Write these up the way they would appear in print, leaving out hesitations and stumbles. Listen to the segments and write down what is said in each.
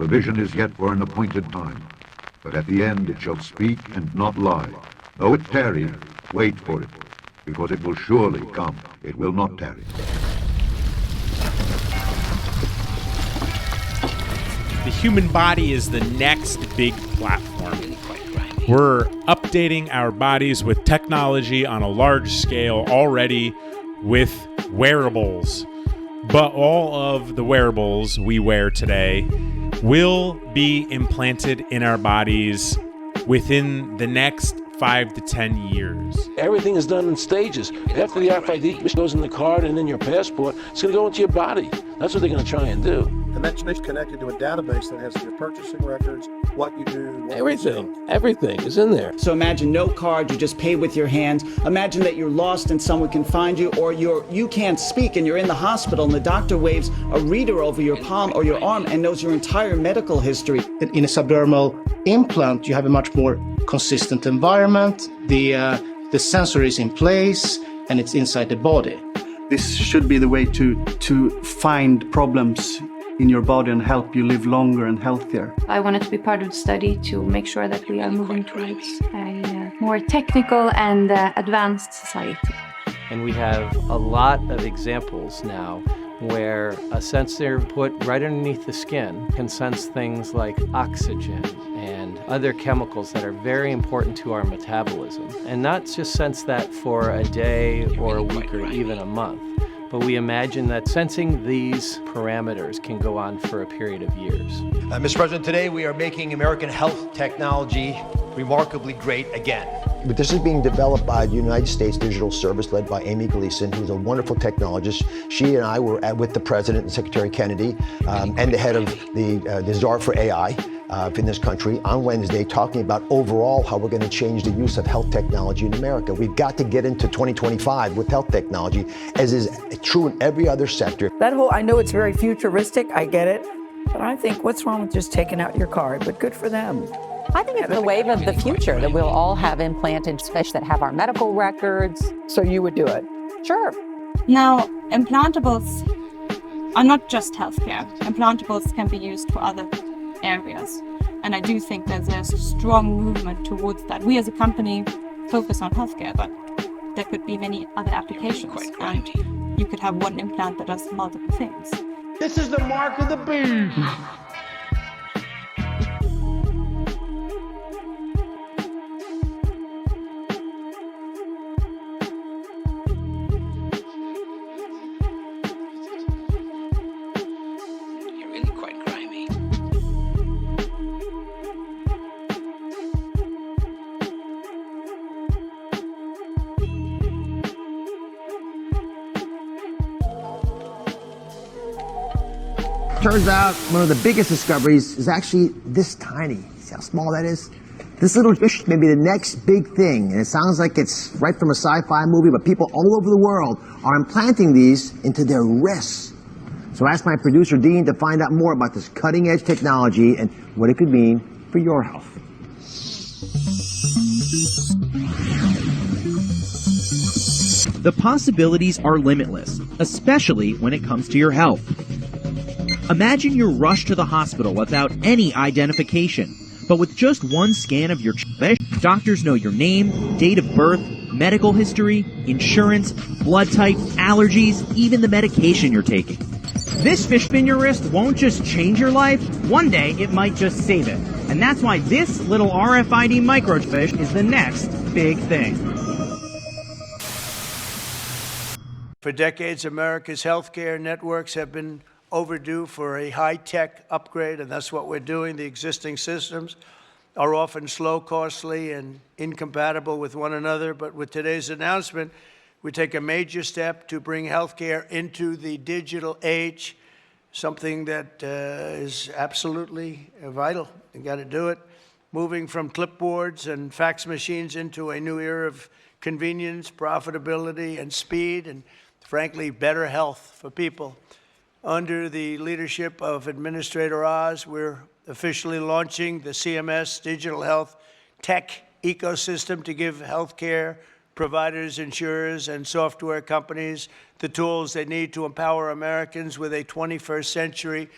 the vision is yet for an appointed time. But at the end it shall speak and not lie. Though it tarry, wait for it, because it will surely come. It will not tarry. The human body is the next big platform. We're updating our bodies with technology on a large scale already with wearables. But all of the wearables we wear today will be implanted in our bodies within the next 5 to 10 years. Everything is done in stages. After the RFID goes in the card and in your passport, it's going to go into your body. That's what they're going to try and do. And that's connected to a database that has your purchasing records, what you do. Everything is in there. So imagine no card, you just pay with your hands. Imagine that you're lost and someone can find you, or you can't speak and you're in the hospital and the doctor waves a reader over your palm or your arm and knows your entire medical history. In a subdermal implant, you have a much more consistent environment. The sensor is in place and it's inside the body. This should be the way to find problems in your body and help you live longer and healthier. I wanted to be part of the study to make sure that we are moving towards a more technical and advanced society. And we have a lot of examples now where a sensor put right underneath the skin can sense things like oxygen and other chemicals that are very important to our metabolism. And not just sense that for a day or a week or even a month, but we imagine that sensing these parameters can go on for a period of years. Mr. President, today we are making American health technology remarkably great again. But this is being developed by the United States Digital Service led by Amy Gleason, who's a wonderful technologist. She and I were with the President and Secretary Kennedy and the head of the czar for AI in this country on Wednesday, talking about overall how we're going to change the use of health technology in America. We've got to get into 2025 with health technology, as is true in every other sector. I know it's very futuristic, I get it, but I think what's wrong with just taking out your card, but good for them. I think it's the wave of the future that we'll all have implanted fish that have our medical records. So you would do it? Sure. Now, implantables are not just healthcare. Implantables can be used for other areas. And I do think there's a strong movement towards that. We as a company focus on healthcare, but there could be many other applications. And you could have one implant that does multiple things. This is the mark of the beast. Turns out one of the biggest discoveries is actually this tiny. See how small that is? This little fish may be the next big thing, and it sounds like it's right from a sci-fi movie, but people all over the world are implanting these into their wrists. So I asked my producer, Dean, to find out more about this cutting-edge technology and what it could mean for your health. The possibilities are limitless, especially when it comes to your health. Imagine you're rushed to the hospital without any identification, but with just one scan of your fish, doctors know your name, date of birth, medical history, insurance, blood type, allergies, even the medication you're taking. This fish in your wrist won't just change your life, one day it might just save it. And that's why this little RFID microfish is the next big thing. For decades, America's healthcare networks have been overdue for a high-tech upgrade, and that's what we're doing. The existing systems are often slow, costly, and incompatible with one another. But with today's announcement, we take a major step to bring healthcare into the digital age, something that is absolutely vital. You got to do it. Moving from clipboards and fax machines into a new era of convenience, profitability, and speed, and frankly, better health for people. Under the leadership of Administrator Oz, we're officially launching the CMS Digital Health Tech Ecosystem to give healthcare providers, insurers, and software companies the tools they need to empower Americans with a 21st century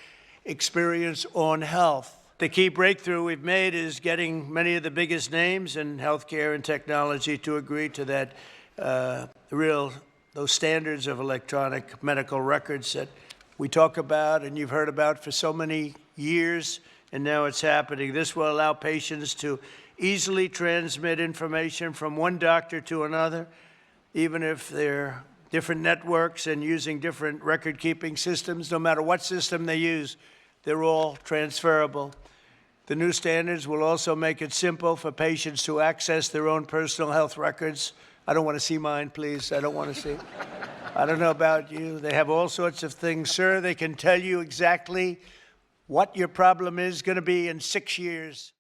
experience on health. The key breakthrough we've made is getting many of the biggest names in healthcare and technology to agree to that those standards of electronic medical records that we talk about and you've heard about for so many years, and now it's happening. This will allow patients to easily transmit information from one doctor to another, even if they're different networks and using different record-keeping systems. No matter what system they use, they're all transferable. The new standards will also make it simple for patients to access their own personal health records. I don't want to see mine, please. I don't want to see. I don't know about you. They have all sorts of things, sir. They can tell you exactly what your problem is going to be in 6 years.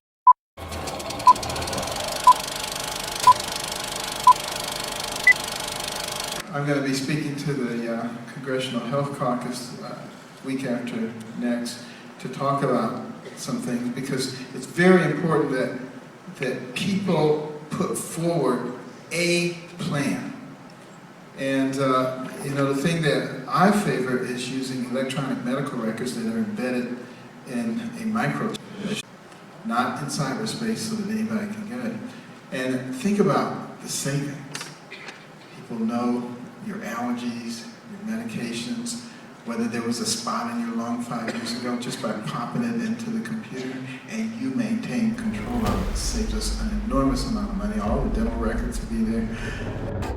I'm going to be speaking to the Congressional Health Caucus week after next to talk about some things, because it's very important that people put forward a plan. And the thing that I favor is using electronic medical records that are embedded in a microchip, not in cyberspace so that anybody can get it. And think about the savings. People know your allergies, your medications, whether there was a spot in your lung 5 years ago, just by popping it into the computer, and you maintain control of it. It saves us an enormous amount of money. All the dental records will be there.